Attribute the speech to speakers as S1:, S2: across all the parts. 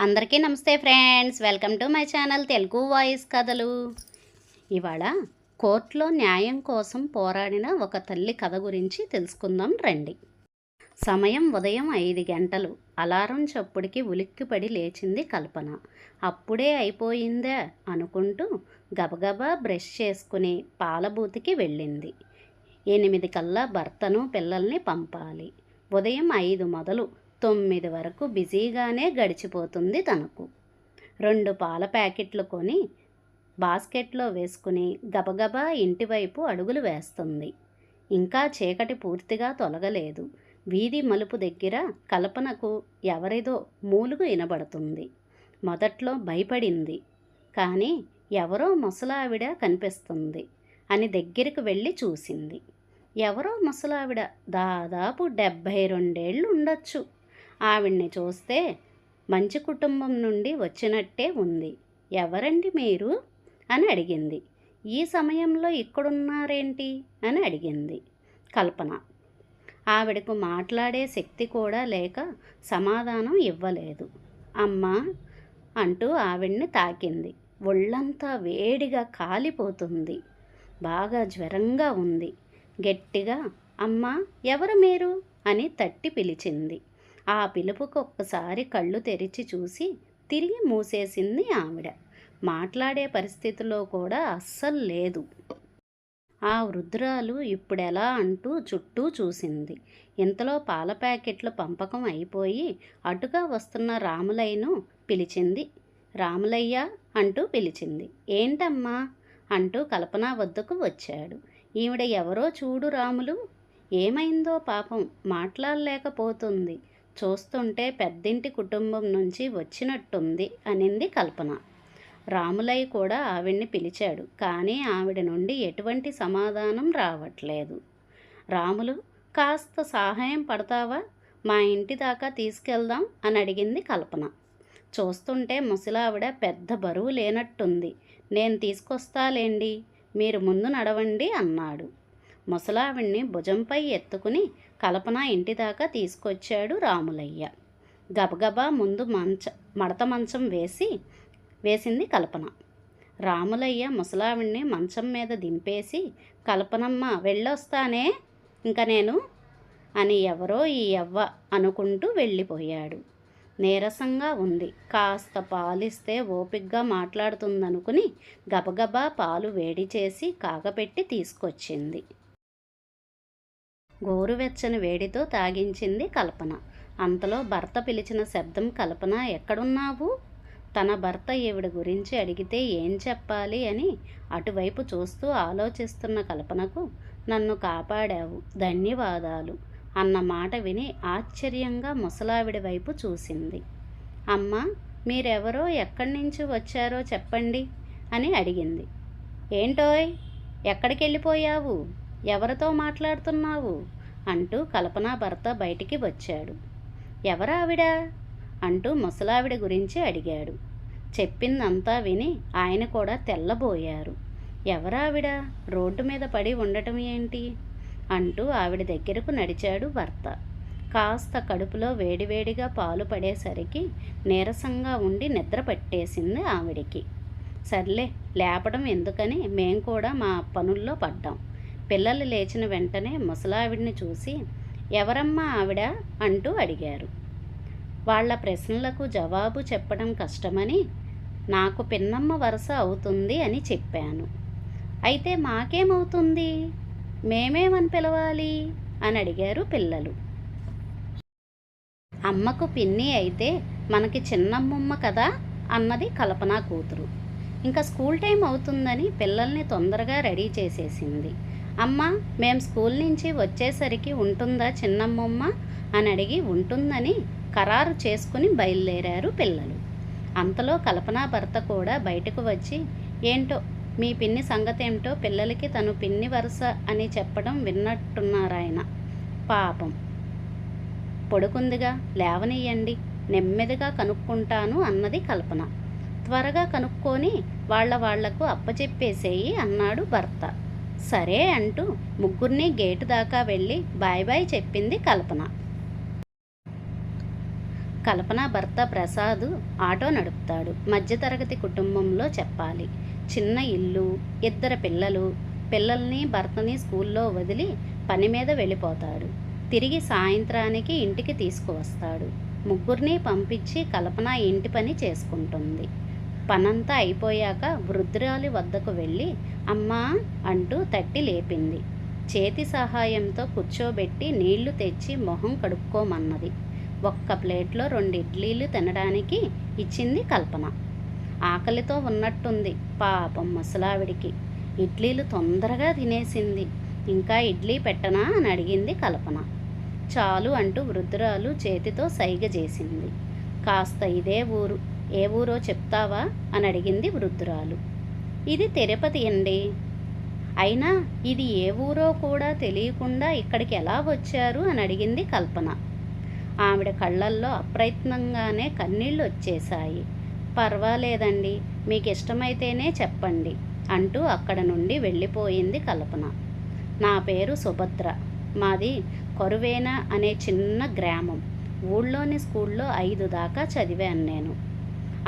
S1: అందరికీ నమస్తే friends, welcome to my channel Telugu voice కథలు. ఇవాళ కోర్టులో న్యాయం కోసం పోరాడిన ఒక తల్లి కథ గురించి తెలుసుకుందాం రండి. సమయం ఉదయం 5 గంటలు. అలారం చప్పుడికి ఉలిక్కిపడి లేచింది కల్పన. అప్పుడే అయిపోయిందా అనుకుంటూ గబగబా బ్రష్ చేసుకుని పాలబూతికి వెళ్ళింది. 8 కల్లా భర్తను పిల్లల్ని పంపాలి. ఉదయం 5 మొదలు 9 వరకు బిజీగానే గడిచిపోతుంది తనకు. 2 పాల ప్యాకెట్లు కొని బాస్కెట్లో వేసుకుని గబగబా ఇంటివైపు అడుగులు వేస్తుంది. ఇంకా చీకటి పూర్తిగా తొలగలేదు. వీధి మలుపు దగ్గర కల్పనకు ఎవరిదో మూలుగు వినబడుతుంది. మొదట్లో భయపడింది. కానీ ఎవరో ముసలావిడ కనిపిస్తుంది అని దగ్గరికి వెళ్ళి చూసింది. ఎవరో ముసలావిడ, దాదాపు 72 ఏళ్ళు ఉండొచ్చు. ఆవిడ్ని చూస్తే మంచి కుటుంబం నుండి వచ్చినట్టే ఉంది. ఎవరండి మీరు అని అడిగింది. ఈ సమయంలో ఇక్కడున్నారేంటి అని అడిగింది కల్పన. ఆవిడకు మాట్లాడే శక్తి కూడా లేక సమాధానం ఇవ్వలేదు. అమ్మా అంటూ ఆవిడ్ని తాకింది. ఒళ్ళంతా వేడిగా కాలిపోతుంది. బాగా జ్వరంగా ఉంది. గట్టిగా అమ్మా ఎవరు మీరు అని తట్టి పిలిచింది. ఆ పిలుపుకు ఒక్కసారి కళ్ళు తెరిచి చూసి తిరిగి మూసేసింది ఆవిడ. మాట్లాడే పరిస్థితిలో కూడా అస్సలు లేదు. ఆ వృద్ధురాలు ఇప్పుడెలా అంటూ చుట్టూ చూసింది. ఇంతలో పాల ప్యాకెట్ల పంపకం అయిపోయి అటుగా వస్తున్న రాములయ్యను పిలిచింది. రాములయ్య అంటూ పిలిచింది. ఏంటమ్మా అంటూ కల్పన వద్దకు వచ్చాడు. ఈవిడ ఎవరో చూడు రాములు. ఏమైందో పాపం, మాట్లాడలేకపోతుంది. చూస్తుంటే పెద్దింటి కుటుంబం నుంచి వచ్చినట్టుంది అనింది కల్పన. రాములయ్య కూడా ఆవిడ్ని పిలిచాడు. కానీ ఆవిడ నుండి ఎటువంటి సమాధానం రావట్లేదు. రాములు, కాస్త సహాయం పడతావా? మా ఇంటి దాకా తీసుకెళ్దాం అని అడిగింది కల్పన. చూస్తుంటే ముసలావిడ పెద్ద బరువు లేనట్టుంది. నేను తీసుకొస్తాలేండి, మీరు ముందు నడవండి అన్నాడు. ముసలావిడ్ని భుజంపై ఎత్తుకుని కల్పన ఇంటి దాకా తీసుకొచ్చాడు రాములయ్య. గబగబా ముందు మడత మంచం వేసింది కల్పన. రాములయ్య ముసలావిడ్ని మంచం మీద దింపేసి, కల్పనమ్మ వెళ్ళొస్తానే ఇంక నేను అని ఎవరో ఈ యవ్వ అనుకుంటూ వెళ్ళిపోయాడు. నీరసంగా ఉంది. కాస్త పాలిస్తే ఓపిగ్గా మాట్లాడుతుందనుకుని గబగబా పాలు వేడి చేసి కాగపెట్టి తీసుకొచ్చింది. గోరువెచ్చని వేడితో తాగించింది కల్పన. అంతలో భర్త పిలిచిన శబ్దం. కల్పన, ఎక్కడున్నావు? తన భర్త ఈవిడ గురించి అడిగితే ఏం చెప్పాలి అని అటువైపు చూస్తూ ఆలోచిస్తున్న కల్పనకు, నన్ను కాపాడావు, ధన్యవాదాలు అన్న మాట విని ఆశ్చర్యంగా ముసలావిడి వైపు చూసింది. అమ్మా, మీరెవరో, ఎక్కడి నుంచి వచ్చారో చెప్పండి అని అడిగింది. ఏంటోయ్, ఎక్కడికి వెళ్ళిపోయావు? ఎవరితో మాట్లాడుతున్నావు అంటూ కల్పన భర్త బయటికి వచ్చాడు. ఎవరావిడ అంటూ ముసలావిడ గురించి అడిగాడు. చెప్పిందంతా విని ఆయన కూడా తెల్లబోయారు. ఎవరావిడ, రోడ్డు మీద పడి ఉండటం ఏంటి అంటూ ఆవిడ దగ్గరకు నడిచాడు భర్త. కాస్త కడుపులో వేడివేడిగా పాలు పడేసరికి నీరసంగా ఉండి నిద్ర పట్టేసింది ఆవిడికి. సర్లే, లేపడం ఎందుకని మేం కూడా మా పనుల్లో పడ్డాం. పిల్లలు లేచిన వెంటనే ముసలావిడిని చూసి, ఎవరమ్మా ఆవిడ అంటూ అడిగారు. వాళ్ళ ప్రశ్నలకు జవాబు చెప్పడం కష్టమని నాకు పిన్నమ్మ వరుస అవుతుంది అని చెప్పాను. అయితే మాకేమవుతుంది, మేమేమని పిలవాలి అని అడిగారు పిల్లలు. అమ్మకు పిన్ని అయితే మనకి చిన్నమ్మమ్మ కదా అన్నది కల్పన కూతురు. ఇంకా స్కూల్ టైం అవుతుందని పిల్లల్ని తొందరగా రెడీ చేసేసింది. అమ్మ, మేం స్కూల్ నుంచి వచ్చేసరికి ఉంటుందా చిన్నమ్మమ్మ అని అడిగి ఉంటుందని ఖరారు చేసుకుని బయలుదేరారు పిల్లలు. అంతలో కల్పన భర్త కూడా బయటకు వచ్చి, ఏంటో మీ పిన్ని సంగతేమిటో పిల్లలకి తను పిన్ని వరుస అని చెప్పడం విన్నట్టున్నారాయన. పాపం పడుకుందిగా, లేవనియ్యండి, నెమ్మదిగా కనుక్కుంటాను అన్నది కల్పన. త్వరగా కనుక్కొని వాళ్లకు అప్పచెప్పేసేయి అన్నాడు భర్త. సరే అంటూ ముగ్గురిని గేటు దాకా వెళ్ళి బాయ్ బాయ్ చెప్పింది కల్పన. కల్పన భర్త ప్రసాద్ ఆటో నడుపుతాడు. మధ్యతరగతి కుటుంబంలో చెప్పాలి. చిన్న ఇల్లు, ఇద్దరు పిల్లలు. పిల్లల్ని భర్తని స్కూల్లో వదిలి పని మీద వెళ్ళిపోతాడు. తిరిగి సాయంత్రానికి ఇంటికి తీసుకువస్తాడు. ముగ్గురిని పంపించి కల్పన ఇంటి పని చేసుకుంటుంది. పనంతా అయిపోయాక వృద్ధురాలి వద్దకు వెళ్ళి అమ్మా అంటూ తట్టి లేపింది. చేతి సహాయంతో కూర్చోబెట్టి నీళ్లు తెచ్చి మొహం కడుక్కోమన్నది. ఒక్క ప్లేట్లో 2 ఇడ్లీలు తినడానికి ఇచ్చింది కల్పన. ఆకలితో ఉన్నట్టుంది పాపం ముసలావిడికి. ఇడ్లీలు తొందరగా తినేసింది. ఇంకా ఇడ్లీ పెట్టనా అని అడిగింది కల్పన. చాలు అంటూ వృద్ధురాలు చేతితో సైగ చేసింది. కాస్త ఇదే ఊరు, ఏ ఊరో చెప్తావా అని అడిగింది వృద్ధురాలు. ఇది తిరుపతి అండి. అయినా ఇది ఏ ఊరో కూడా తెలియకుండా ఇక్కడికి ఎలా వచ్చారు అని అడిగింది కల్పన. ఆవిడ కళ్ళల్లో అప్రయత్నంగానే కన్నీళ్ళు వచ్చేశాయి. పర్వాలేదండి, మీకు ఇష్టమైతేనే చెప్పండి అంటూ అక్కడ నుండి వెళ్ళిపోయింది కల్పన. నా పేరు సుభద్ర. మాది కొరువేన అనే చిన్న గ్రామం. ఊళ్ళోని స్కూల్లో 5 దాకా చదివాను నేను.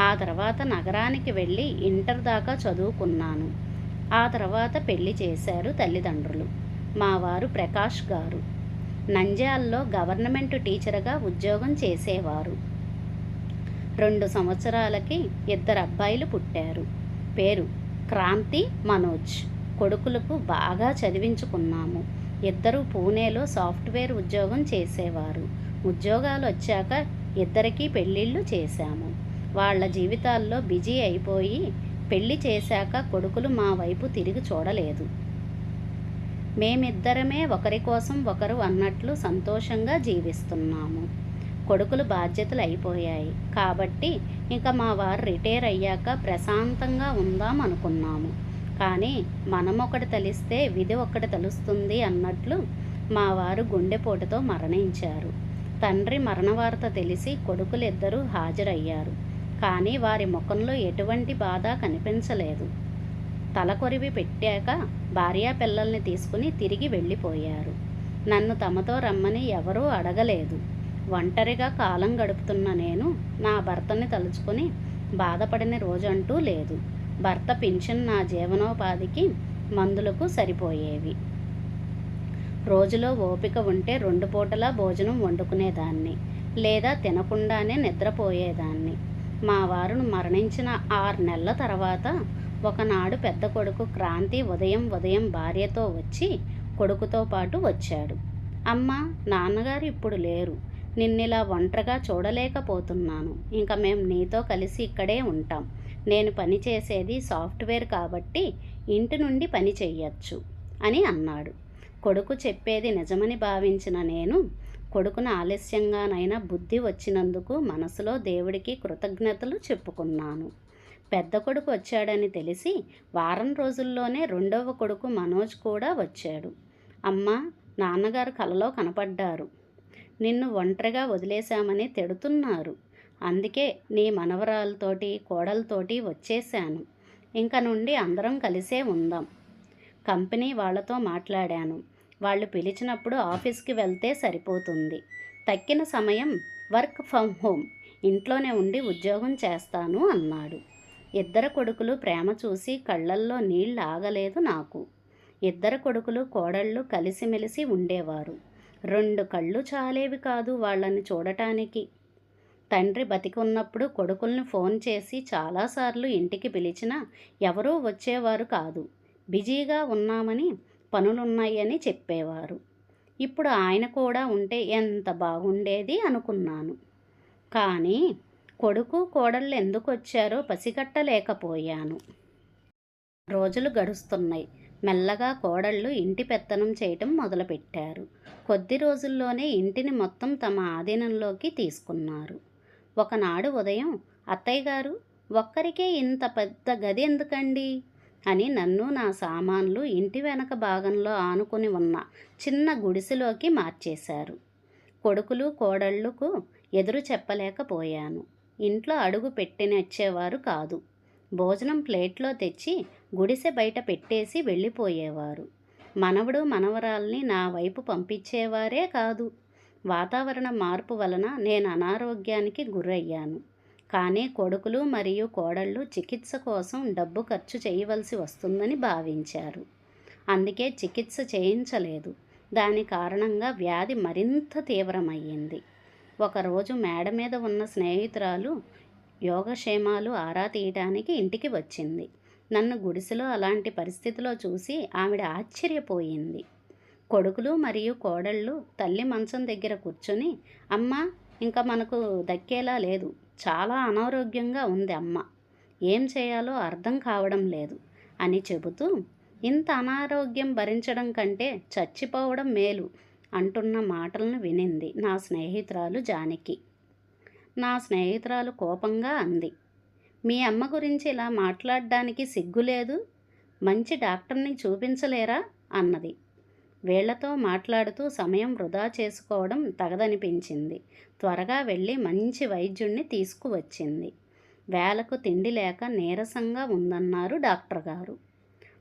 S1: ఆ తర్వాత నగరానికి వెళ్ళి ఇంటర్ దాకా చదువుకున్నాను. ఆ తర్వాత పెళ్లి చేశారు తల్లిదండ్రులు. మా వారు ప్రకాష్ గారు నంద్యాలలో గవర్నమెంట్ టీచర్గా ఉద్యోగం చేసేవారు. 2 సంవత్సరాలకి 2 అబ్బాయిలు పుట్టారు. పేరు క్రాంతి, మనోజ్. కొడుకులకు బాగా చదివించుకున్నాము. 2 పూణేలో సాఫ్ట్వేర్ ఉద్యోగం చేసేవారు. ఉద్యోగాలు వచ్చాక 2కి పెళ్ళిళ్ళు చేశాము. వాళ్ళ జీవితాల్లో బిజీ అయిపోయి పెళ్లి చేశాక కొడుకులు మా వైపు తిరిగి చూడలేదు. మేమిద్దరమే ఒకరి కోసం ఒకరు అన్నట్లు సంతోషంగా జీవిస్తున్నాము. కొడుకులు బాధ్యతలు అయిపోయాయి కాబట్టి ఇంకా మా వారు రిటైర్ అయ్యాక ప్రశాంతంగా ఉందాం అనుకున్నాము. కానీ మనం ఒకటి తలిస్తే విధి ఒకటి తలుస్తుంది అన్నట్లు మా వారు గుండెపోటుతో మరణించారు. తండ్రి మరణవార్త తెలిసి కొడుకులిద్దరూ హాజరయ్యారు. కానీ వారి ముఖంలో ఎటువంటి బాధ కనిపించలేదు. తలకొరివి పెట్టాక భార్యా పిల్లల్ని తీసుకుని తిరిగి వెళ్ళిపోయారు. నన్ను తమతో రమ్మని ఎవరూ అడగలేదు. ఒంటరిగా కాలం గడుపుతున్న నేను నా భర్తని తలుచుకొని బాధపడిన రోజంటూ లేదు. భర్త పింఛన్ నా జీవనోపాధికి మందులకు సరిపోయేవి. రోజులో ఓపిక ఉంటే 2 పూటలా భోజనం వండుకునేదాన్ని, లేదా తినకుండానే నిద్రపోయేదాన్ని. మా వారును మరణించిన 6 నెలల తర్వాత ఒకనాడు పెద్ద కొడుకు క్రాంతి ఉదయం భార్యతో వచ్చి కొడుకుతో పాటు వచ్చాడు. అమ్మా, నాన్నగారు ఇప్పుడు లేరు. నిన్నిలా ఒంటరిగా చూడలేకపోతున్నాను. ఇంకా మేము నీతో కలిసి ఇక్కడే ఉంటాం. నేను పని చేసేది సాఫ్ట్వేర్ కాబట్టి ఇంటి నుండి పని చెయ్యొచ్చు అని అన్నాడు. కొడుకు చెప్పేది నిజమని భావించిన నేను కొడుకును ఆలస్యంగానైనా బుద్ధి వచ్చినందుకు మనసులో దేవుడికి కృతజ్ఞతలు చెప్పుకున్నాను. పెద్ద కొడుకు వచ్చాడని తెలిసి వారం రోజుల్లోనే 2వ కొడుకు మనోజ్ కూడా వచ్చాడు. అమ్మా, నాన్నగారు కలలో కనపడ్డారు. నిన్ను ఒంటరిగా వదిలేశామని తిడుతున్నారు. అందుకే నీ మనవరాలతోటి కోడలతోటి వచ్చేశాను. ఇంక నుండి అందరం కలిసే ఉందాం. కంపెనీ వాళ్ళతో మాట్లాడాను. వాళ్ళు పిలిచినప్పుడు ఆఫీస్కి వెళ్తే సరిపోతుంది. తక్కిన సమయం వర్క్ ఫ్రమ్ హోమ్, ఇంట్లోనే ఉండి ఉద్యోగం చేస్తాను అన్నాడు. 2 కొడుకులు ప్రేమ చూసి కళ్ళల్లో నీళ్ళు ఆగలేదు నాకు. 2 కొడుకులు కోడళ్ళు కలిసిమెలిసి ఉండేవారు. 2 కళ్ళు చాలేవి కాదు వాళ్ళని చూడటానికి. తండ్రి బతికి ఉన్నప్పుడు కొడుకుల్ని ఫోన్ చేసి చాలాసార్లు ఇంటికి పిలిచినా ఎవరూ వచ్చేవారు కాదు. బిజీగా ఉన్నామని, పనులున్నాయని చెప్పేవారు. ఇప్పుడు ఆయన కూడా ఉంటే ఎంత బాగుండేది అనుకున్నాను. కానీ కొడుకు కోడళ్ళు ఎందుకు వచ్చారో పసిగట్టలేకపోయాను. రోజులు గడుస్తున్నాయి. మెల్లగా కోడళ్ళు ఇంటి పెత్తనం చేయటం మొదలుపెట్టారు. కొద్ది రోజుల్లోనే ఇంటిని మొత్తం తమ ఆధీనంలోకి తీసుకున్నారు. ఒకనాడు ఉదయం, అత్తయ్య గారు, ఒక్కరికే ఇంత పెద్ద గది ఎందుకండి అని నన్ను నా సామాన్లు ఇంటి వెనక భాగంలో ఆనుకుని ఉన్న చిన్న గుడిసెలోకి మార్చేశారు. కొడుకులు కోడళ్ళకు ఎదురు చెప్పలేకపోయాను. ఇంట్లో అడుగు పెట్టినచ్చేవారు కాదు. భోజనం ప్లేట్లో తెచ్చి గుడిసె బయట పెట్టేసి వెళ్ళిపోయేవారు. మనవడు మనవరాల్ని నా వైపు పంపించేవారే కాదు. వాతావరణ మార్పు వలన నేను అనారోగ్యానికి గురయ్యాను. కానీ కొడుకులు మరియు కోడళ్ళు చికిత్స కోసం డబ్బు ఖర్చు చేయవలసి వస్తుందని భావించారు. అందుకే చికిత్స చేయించలేదు. దాని కారణంగా వ్యాధి మరింత తీవ్రమయ్యింది. ఒకరోజు మేడ మీద ఉన్న స్నేహితురాలు యోగక్షేమాలు ఆరా తీయటానికి ఇంటికి వచ్చింది. నన్ను గుడిసెలో అలాంటి పరిస్థితిలో చూసి ఆవిడ ఆశ్చర్యపోయింది. కొడుకులు మరియు కోడళ్ళు తల్లి మంచం దగ్గర కూర్చొని, అమ్మ ఇంకా మనకు దక్కేలా లేదు, చాలా అనారోగ్యంగా ఉంది అమ్మ, ఏం చేయాలో అర్థం కావడం లేదు అని చెబుతూ, ఇంత అనారోగ్యం భరించడం కంటే చచ్చిపోవడం మేలు అంటున్న మాటలను వినింది నా స్నేహితురాలు జానకి. నా స్నేహితురాలు కోపంగా అంది, మీ అమ్మ గురించి ఇలా మాట్లాడడానికి సిగ్గులేదు, మంచి డాక్టర్ని చూపించలేరా అన్నది. వీళ్లతో మాట్లాడుతూ సమయం వృధా చేసుకోవడం తగదనిపించింది. త్వరగా వెళ్ళి మంచి వైద్యుణ్ణి తీసుకువచ్చింది. వేళకు తిండి లేక నీరసంగా ఉందన్నారు డాక్టర్ గారు.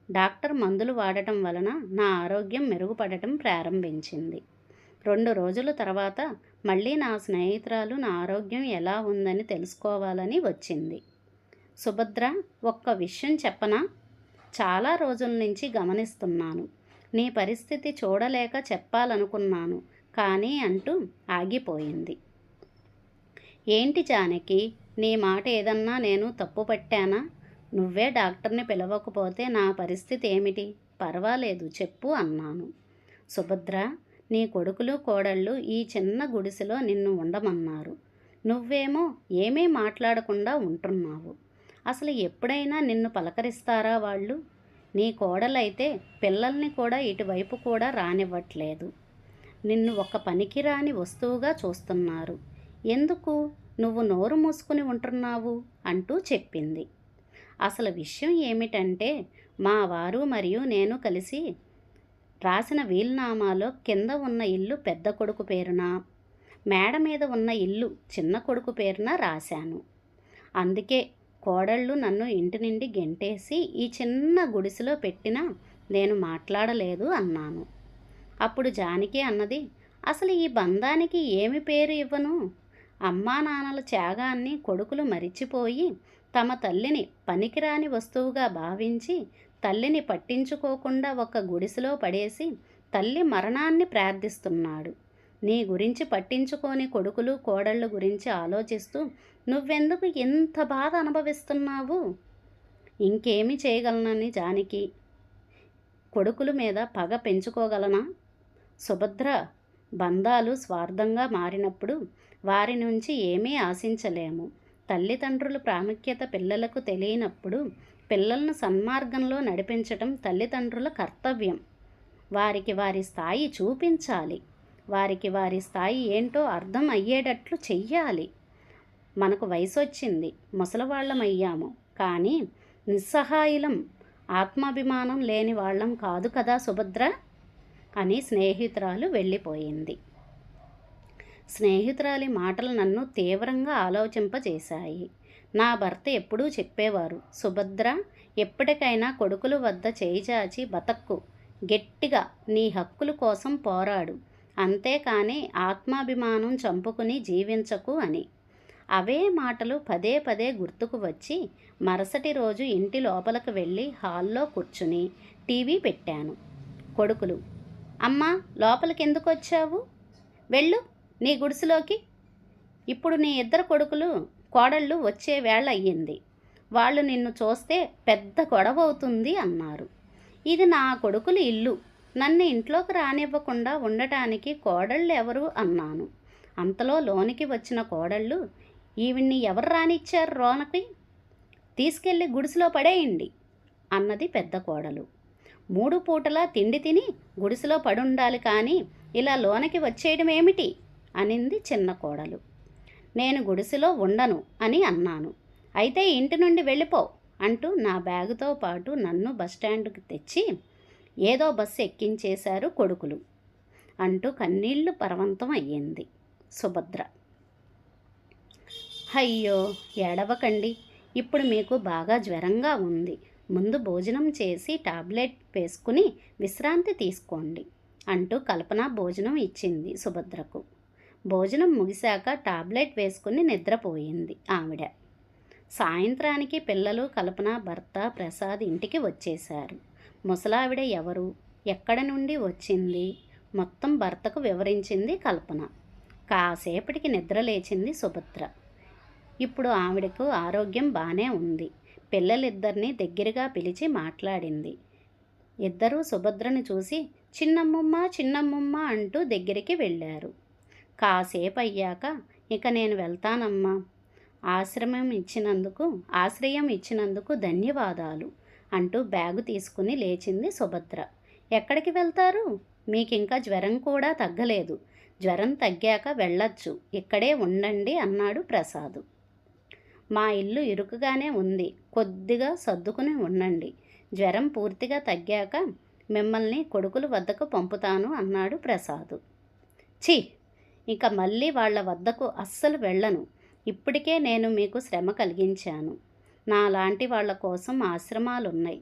S1: డాక్టర్ మందులు వాడటం వలన నా ఆరోగ్యం మెరుగుపడటం ప్రారంభించింది. 2 రోజుల తర్వాత మళ్ళీ నా స్నేహితురాలు నా ఆరోగ్యం ఎలా ఉందని తెలుసుకోవాలని వచ్చింది. సుభద్ర, ఒక్క విషయం చెప్పనా? చాలా రోజుల నుంచి గమనిస్తున్నాను. నీ పరిస్థితి చూడలేక చెప్పాలనుకున్నాను కానీ అంటూ ఆగిపోయింది. ఏంటి జానకి, నీ మాట ఏదన్నా నేను తప్పు పట్టానా? నువ్వే డాక్టర్ని పిలవకపోతే నా పరిస్థితి ఏమిటి? పర్వాలేదు చెప్పు అన్నాను. సుభద్ర, నీ కొడుకులు కోడళ్ళు ఈ చిన్న గుడిసెలో నిన్ను ఉండమన్నారు. నువ్వేమో ఏమీ మాట్లాడకుండా ఉంటున్నావు. అసలు ఎప్పుడైనా నిన్ను పలకరిస్తారా వాళ్ళు? నీ కోడలైతే పిల్లల్ని కూడా ఇటువైపు కూడా రానివ్వట్లేదు. నిన్ను ఒక పనికిరాని వస్తువుగా చూస్తున్నారు. ఎందుకు నువ్వు నోరు మూసుకుని ఉంటున్నావు అంటూ చెప్పింది. అసలు విషయం ఏమిటంటే, మా వారు మరియు నేను కలిసి రాసిన వీలునామాలో కింద ఉన్న ఇల్లు పెద్ద కొడుకు పేరున, మేడ మీద ఉన్న ఇల్లు చిన్న కొడుకు పేరున రాశాను. అందుకే కోడళ్ళు నన్ను ఇంటి నుండి గెంటేసి ఈ చిన్న గుడిసెలో పెట్టినా నేను మాట్లాడలేదు అన్నాను. అప్పుడు జానకి అన్నది, అసలు ఈ బంధానికి ఏమి పేరు ఇవ్వను? అమ్మా నాన్నల త్యాగాన్ని కొడుకులు మరిచిపోయి తమ తల్లిని పనికిరాని వస్తువుగా భావించి తల్లిని పట్టించుకోకుండా ఒక గుడిసెలో పడేసి తల్లి మరణాన్ని ప్రార్థిస్తున్నాడు. నీ గురించి పట్టించుకోని కొడుకులు కోడళ్ళు గురించి ఆలోచిస్తూ నువ్వెందుకు ఇంత బాధ అనుభవిస్తున్నావు? ఇంకేమి చేయగలనని జానకి, కొడుకుల మీద పగ పెంచుకోగలనా? సుభద్ర, బంధాలు స్వార్థంగా మారినప్పుడు వారి నుంచి ఏమీ ఆశించలేము. తల్లిదండ్రుల ప్రాముఖ్యత పిల్లలకు తెలియనప్పుడు పిల్లలను సన్మార్గంలో నడిపించటం తల్లిదండ్రుల కర్తవ్యం. వారికి వారి స్థాయి చూపించాలి. వారికి వారి స్థాయి ఏంటో అర్థం అయ్యేటట్లు చెయ్యాలి. మనకు వయసు వచ్చింది, ముసలివాళ్ళమయ్యాము, కానీ నిస్సహాయులం, ఆత్మాభిమానం లేని వాళ్ళం కాదు కదా సుభద్ర అని స్నేహితురాలు వెళ్ళిపోయింది. స్నేహితురాలి మాటలు నన్ను తీవ్రంగా ఆలోచింపజేశాయి. నా భర్త ఎప్పుడూ చెప్పేవారు, సుభద్ర, ఎప్పటికైనా కొడుకుల వద్ద చేయి చాచి బతక్కు, గట్టిగా నీ హక్కుల కోసం పోరాడు, అంతేకాని ఆత్మాభిమానం చంపుకుని జీవించకు అని. అవే మాటలు పదే పదే గుర్తుకు వచ్చి మరుసటి రోజు ఇంటి లోపలికి వెళ్ళి హాల్లో కూర్చుని టీవీ పెట్టాను. కొడుకులు, అమ్మా లోపలికి ఎందుకు వచ్చావు? వెళ్ళు నీ గుడిసెలోకి. ఇప్పుడు నీ 2 కొడుకులు కోడళ్ళు వచ్చే వేళ అయ్యింది. వాళ్ళు నిన్ను చూస్తే పెద్ద గొడవ అవుతుంది అన్నారు. ఇది నా కొడుకుల ఇల్లు, నన్ను ఇంట్లోకి రానివ్వకుండా ఉండటానికి కోడళ్ళు ఎవరు అన్నాను. అంతలో లోనికి వచ్చిన కోడళ్ళు, ఈవిడ్ని ఎవరు రానిచ్చారు లోనకి? తీసుకెళ్ళి గుడిసెలో పడేయండి అన్నది పెద్ద కోడలు. 3 పూటలా తిండి తిని గుడిసెలో పడుండాలి కానీ ఇలా లోనకి వచ్చేయడం ఏమిటి అనింది చిన్న కోడలు. నేను గుడిసెలో ఉండను అని అన్నాను. అయితే ఇంటి నుండి వెళ్ళిపో అంటూ నా బ్యాగుతో పాటు నన్ను బస్టాండ్కి తెచ్చి ఏదో బస్సు ఎక్కించేశారు కొడుకులు అంటూ కన్నీళ్లు పరవంతం అయ్యింది సుభద్ర. అయ్యో ఏడవకండి, ఇప్పుడు మీకు బాగా జ్వరంగా ఉంది, ముందు భోజనం చేసి టాబ్లెట్ వేసుకుని విశ్రాంతి తీసుకోండి అంటూ కల్పన భోజనం ఇచ్చింది సుభద్రకు. భోజనం ముగిశాక టాబ్లెట్ వేసుకుని నిద్రపోయింది ఆవిడ. సాయంత్రానికి పిల్లలు, కల్పన, భర్త ప్రసాద్ ఇంటికి వచ్చేశారు. ముసలావిడ ఎవరు, ఎక్కడి నుండి వచ్చింది మొత్తం భర్తకు వివరించింది కల్పన. కాసేపటికి నిద్ర లేచింది సుభద్ర. ఇప్పుడు ఆవిడకు ఆరోగ్యం బాగానే ఉంది. పిల్లలిద్దరినీ దగ్గరగా పిలిచి మాట్లాడింది. ఇద్దరూ సుభద్రని చూసి చిన్నమ్మమ్మ చిన్నమ్మమ్మ అంటూ దగ్గరికి వెళ్ళారు. కాసేపు అయ్యాక ఇక నేను వెళ్తానమ్మా, ఆశ్రయం ఇచ్చినందుకు ధన్యవాదాలు అంటూ బ్యాగు తీసుకుని లేచింది సుభద్ర. ఎక్కడికి వెళ్తారు? మీకింకా జ్వరం కూడా తగ్గలేదు. జ్వరం తగ్గాక వెళ్ళొచ్చు, ఇక్కడే ఉండండి అన్నాడు ప్రసాదు. మా ఇల్లు ఇరుకుగానే ఉంది, కొద్దిగా సర్దుకుని ఉండండి. జ్వరం పూర్తిగా తగ్గాక మిమ్మల్ని కొడుకుల వద్దకు పంపుతాను అన్నాడు ప్రసాదు. ఛీ, ఇక మళ్ళీ వాళ్ళ వద్దకు అస్సలు వెళ్ళను. ఇప్పటికే నేను మీకు శ్రమ కలిగించాను. నాలాంటి వాళ్ళ కోసం ఆశ్రమాలున్నాయి.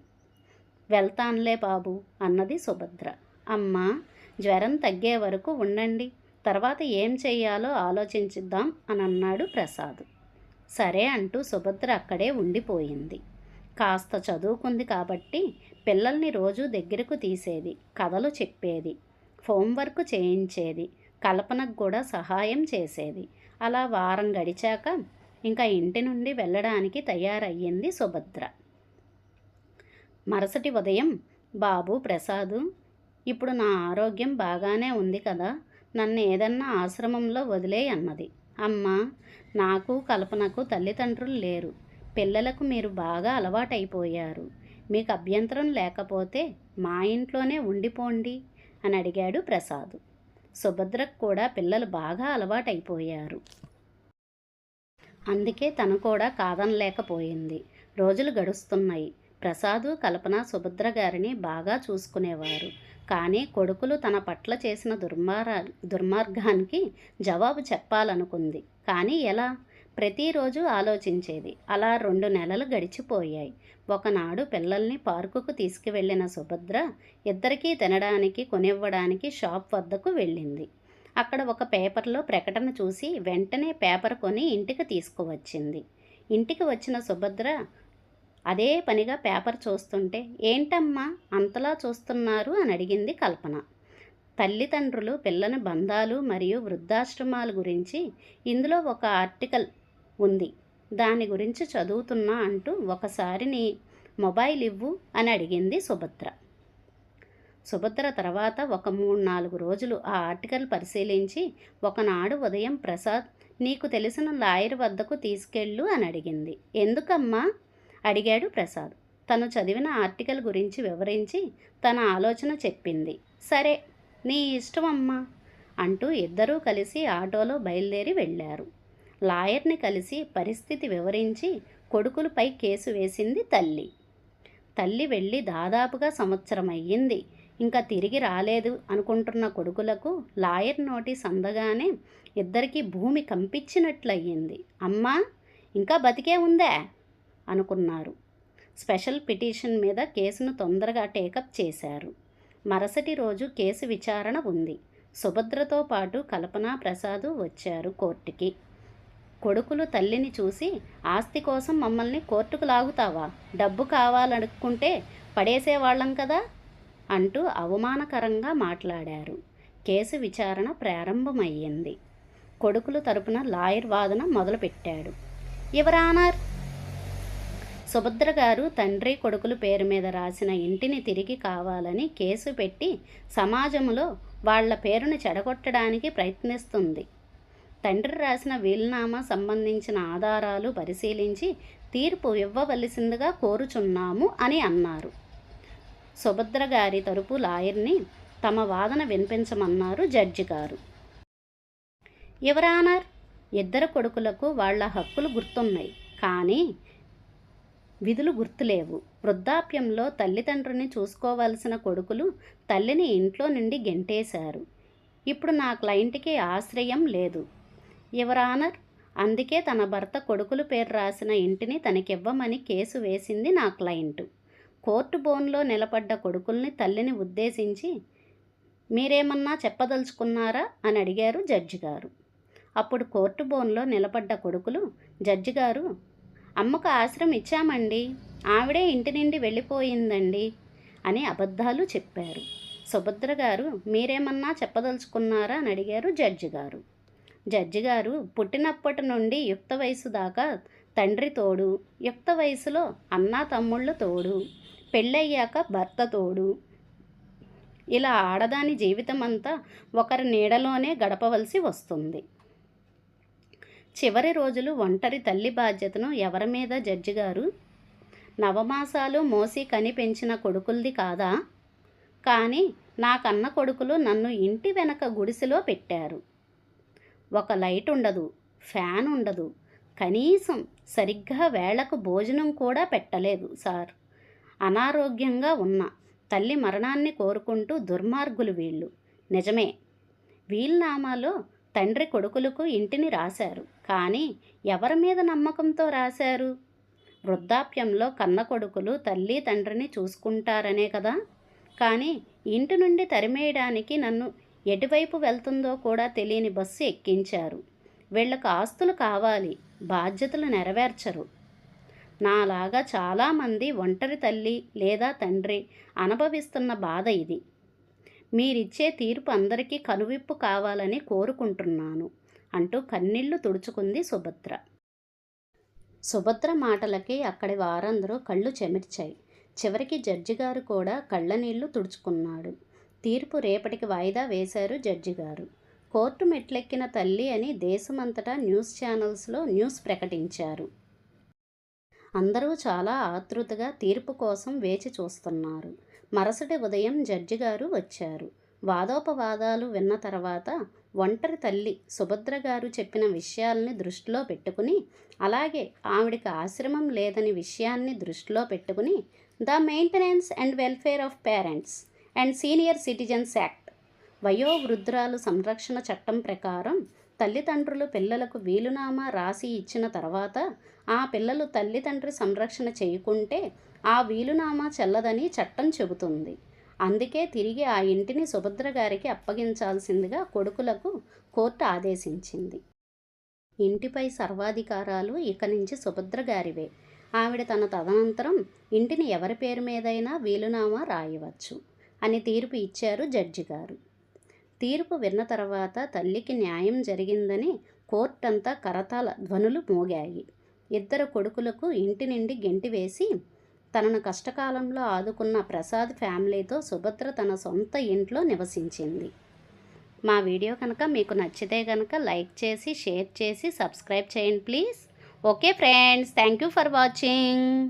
S1: వెళ్తానులే బాబు అన్నది సుభద్ర. అమ్మా, జ్వరం తగ్గే వరకు ఉండండి, తర్వాత ఏం చెయ్యాలో ఆలోచించిద్దాం అని అన్నాడు ప్రసాద్. సరే అంటూ సుభద్ర అక్కడే ఉండిపోయింది. కాస్త చదువుకుంది కాబట్టి పిల్లల్ని రోజు దగ్గరకు తీసేది, కథలు చెప్పేది, హోంవర్క్ చేయించేది, కల్పనకు కూడా సహాయం చేసేది. అలా వారం గడిచాక ఇంకా ఇంటి నుండి వెళ్ళడానికి తయారయ్యింది సుభద్ర. మరుసటి ఉదయం, బాబు ప్రసాదు, ఇప్పుడు నా ఆరోగ్యం బాగానే ఉంది కదా, నన్ను ఏదన్నా ఆశ్రమంలో వదిలేయ్ అన్నది. అమ్మా, నాకు కల్పనకు తల్లిదండ్రులు లేరు. పిల్లలకు మీరు బాగా అలవాటైపోయారు. మీకు అభ్యంతరం లేకపోతే మా ఇంట్లోనే ఉండిపోండి అని అడిగాడు ప్రసాద్. సుభద్రకు కూడా పిల్లలు బాగా అలవాటైపోయారు. అందుకే తను కూడా కాదనలేకపోయింది. రోజులు గడుస్తున్నాయి. ప్రసాదు, కల్పన సుభద్ర గారిని బాగా చూసుకునేవారు. కానీ కొడుకులు తన పట్ల చేసిన దుర్మార్గానికి జవాబు చెప్పాలనుకుంది. కానీ ఎలా? ప్రతిరోజు ఆలోచించేది. అలా 2 నెలలు గడిచిపోయాయి. ఒకనాడు పిల్లల్ని పార్కుకు తీసుకువెళ్ళిన సుభద్ర ఇద్దరికీ తినడానికి కొనివ్వడానికి షాప్ వద్దకు వెళ్ళింది. అక్కడ ఒక పేపర్లో ప్రకటన చూసి వెంటనే పేపర్ కొని ఇంటికి తీసుకువచ్చింది. ఇంటికి వచ్చిన సుభద్ర అదే పనిగా పేపర్ చూస్తుంటే, ఏంటమ్మా అంతలా చూస్తున్నారు అని అడిగింది కల్పన. తల్లిదండ్రులు, పిల్లల బంధాలు మరియు వృద్ధాశ్రమాల గురించి ఇందులో ఒక ఆర్టికల్ ఉంది, దాని గురించి చదువుతున్నా అంటూ ఒకసారి నీ మొబైల్ ఇవ్వు అని అడిగింది సుభద్ర. సుభద్ర తర్వాత ఒక 3-4 రోజులు ఆ ఆర్టికల్ పరిశీలించి ఒకనాడు ఉదయం ప్రసాద్, నీకు తెలిసిన లాయర్ వద్దకు తీసుకెళ్ళు అని అడిగింది. ఎందుకమ్మా అడిగాడు ప్రసాద్. తను చదివిన ఆర్టికల్ గురించి వివరించి తన ఆలోచన చెప్పింది. సరే, నీ ఇష్టం అమ్మా అంటూ ఇద్దరూ కలిసి ఆటోలో బయలుదేరి వెళ్ళారు. లాయర్ని కలిసి పరిస్థితి వివరించి కొడుకులపై కేసు వేసింది తల్లి. తల్లి వెళ్ళి దాదాపుగా సంవత్సరం అయ్యింది. ఇంకా తిరిగి రాలేదు అనుకుంటున్న కొడుకులకు లాయర్ నోటీస్ అందగానే ఇద్దరికీ భూమి కంపించినట్లయింది. అమ్మా, ఇంకా బతికే ఉందా అనుకున్నారు. స్పెషల్ పిటిషన్ మీద కేసును తొందరగా టేకప్ చేశారు. మరుసటి రోజు కేసు విచారణ ఉంది. సుభద్రతో పాటు కల్పన, ప్రసాదు వచ్చారు కోర్టుకి. కొడుకులు తల్లిని చూసి, ఆస్తి కోసం మమ్మల్ని కోర్టుకు లాగుతావా, డబ్బు కావాలనుకుంటే పడేసేవాళ్ళం కదా అంటూ అవమానకరంగా మాట్లాడారు. కేసు విచారణ ప్రారంభమయ్యింది. కొడుకుల తరపున లాయర్ వాదన మొదలుపెట్టాడు. యువర్ ఆనర్, సుభద్ర గారు తండ్రి కొడుకుల పేరు మీద రాసిన ఇంటిని తిరిగి కావాలని కేసు పెట్టి సమాజంలో వాళ్ల పేరును చెడగొట్టడానికి ప్రయత్నిస్తుంది. తండ్రి రాసిన వీలునామా సంబంధించిన ఆధారాలు పరిశీలించి తీర్పు ఇవ్వవలసిందిగా కోరుచున్నాము అని అన్నారు. సుభద్ర గారి తరపు లాయర్ని తమ వాదన వినిపించమన్నారు జడ్జి గారు. యువర్ ఆనర్, ఇద్దరు కొడుకులకు వాళ్ల హక్కులు గుర్తున్నాయి, కానీ విధులు గుర్తులేవు. వృద్ధాప్యంలో తల్లిదండ్రుని చూసుకోవాల్సిన కొడుకులు తల్లిని ఇంట్లో నుండి గెంటేశారు. ఇప్పుడు నా క్లయింట్కి ఆశ్రయం లేదు యువర్ ఆనర్. అందుకే తన భర్త కొడుకుల పేరు రాసిన ఇంటిని తనకివ్వమని కేసు వేసింది నా క్లయింట్. కోర్టు బోన్లో నిలబడ్డ కొడుకుల్ని తల్లిని ఉద్దేశించి మీరేమన్నా చెప్పదలుచుకున్నారా అని అడిగారు జడ్జి గారు. అప్పుడు కోర్టు బోన్లో నిలబడ్డ కొడుకులు, జడ్జి గారు, అమ్మకు ఆశ్రమం ఇచ్చామండి, ఆవిడే ఇంటి నుండి వెళ్ళిపోయిందండి అని అబద్ధాలు చెప్పారు. సుభద్ర గారు, మీరేమన్నా చెప్పదలుచుకున్నారా అని అడిగారు జడ్జి గారు. జడ్జి గారు, పుట్టినప్పటి నుండి యుక్త వయసు దాకా తండ్రి తోడు, యుక్త వయసులో అన్నా తమ్ముళ్ళు తోడు, పెళ్ళయ్యాక భర్త తోడు, ఇలా ఆడదాని జీవితం అంతా ఒకరి నీడలోనే గడపవలసి వస్తుంది. చివరి రోజులు ఒంటరి తల్లి బాధ్యతను ఎవరి మీద జడ్జి గారు? నవమాసాలు మోసి కని పెంచిన కొడుకులది కాదా? కానీ నా కన్న కొడుకులు నన్ను ఇంటి వెనక గుడిసెలో పెట్టారు. ఒక లైట్ ఉండదు, ఫ్యాన్ ఉండదు, కనీసం సరిగ్గా వేళకు భోజనం కూడా పెట్టలేదు సార్. అనారోగ్యంగా ఉన్న తల్లి మరణాన్ని కోరుకుంటూ దుర్మార్గులు వీళ్ళు. నిజమే, వీల్నామాలో తండ్రి కొడుకులకు ఇంటిని రాశారు. కానీ ఎవరి మీద నమ్మకంతో రాశారు? వృద్ధాప్యంలో కన్న కొడుకులు తల్లి తండ్రిని చూసుకుంటారనే కదా. కానీ ఇంటి నుండి తరిమేయడానికి నన్ను ఎటువైపు వెళ్తుందో కూడా తెలియని బస్సు ఎక్కించారు. వీళ్ళకు ఆస్తులు కావాలి, బాధ్యతలు నెరవేర్చరు. నాలాగా చాలామంది ఒంటరి తల్లి లేదా తండ్రి అనుభవిస్తున్న బాధ ఇది. మీరిచ్చే తీర్పు అందరికీ కనువిప్పు కావాలని కోరుకుంటున్నాను అంటూ కన్నీళ్లు తుడుచుకుంది సుభద్ర. సుభద్ర మాటలకి అక్కడి వారందరూ కళ్ళు చెమిర్చాయి. చివరికి జడ్జి గారు కూడా కళ్ళనీళ్లు తుడుచుకున్నాడు. తీర్పు రేపటికి వాయిదా వేశారు జడ్జి గారు. కోర్టు మెట్లెక్కిన తల్లి అని దేశమంతటా న్యూస్ ఛానల్స్లో న్యూస్ ప్రకటించారు. అందరూ చాలా ఆతృతగా తీర్పు కోసం వేచి చూస్తున్నారు. మరుసటి ఉదయం జడ్జి గారు వచ్చారు. వాదోపవాదాలు విన్న తర్వాత ఒంటరి తల్లి సుభద్ర గారు చెప్పిన విషయాల్ని దృష్టిలో పెట్టుకుని, అలాగే ఆవిడికి ఆశ్రమం లేదని విషయాన్ని దృష్టిలో పెట్టుకుని the maintenance and welfare of parents and senior citizens act, వయోవృద్ధురాలు సంరక్షణ చట్టం ప్రకారం తల్లిదండ్రులు పిల్లలకు వీలునామా రాసి ఇచ్చిన తర్వాత ఆ పిల్లలు తల్లిదండ్రి సంరక్షణ చేయకుంటే ఆ వీలునామా చెల్లదని చట్టం చెబుతుంది. అందుకే తిరిగి ఆ ఇంటిని సుభద్ర గారికి అప్పగించాల్సిందిగా కొడుకులకు కోర్టు ఆదేశించింది. ఇంటిపై సర్వాధికారాలు ఇక నుంచి సుభద్ర గారివే. ఆవిడ తన తదనంతరం ఇంటిని ఎవరి పేరు మీదైనా వీలునామా రాయవచ్చు అని తీర్పు ఇచ్చారు జడ్జి గారు. తీర్పు విన్న తర్వాత తల్లికి న్యాయం జరిగిందని కోర్టంతా కరతాళ ధ్వనులు మోగాయి. ఇద్దరు కొడుకులకు ఇంటి నుండి గెంటివేసి తనను కష్టకాలంలో ఆదుకున్న ప్రసాద్ ఫ్యామిలీతో సుభద్ర తన సొంత ఇంట్లో నివసించింది. మా వీడియో కనుక మీకు నచ్చితే కనుక లైక్ చేసి, షేర్ చేసి, సబ్స్క్రైబ్ చేయండి please. Okay friends, thank you for watching.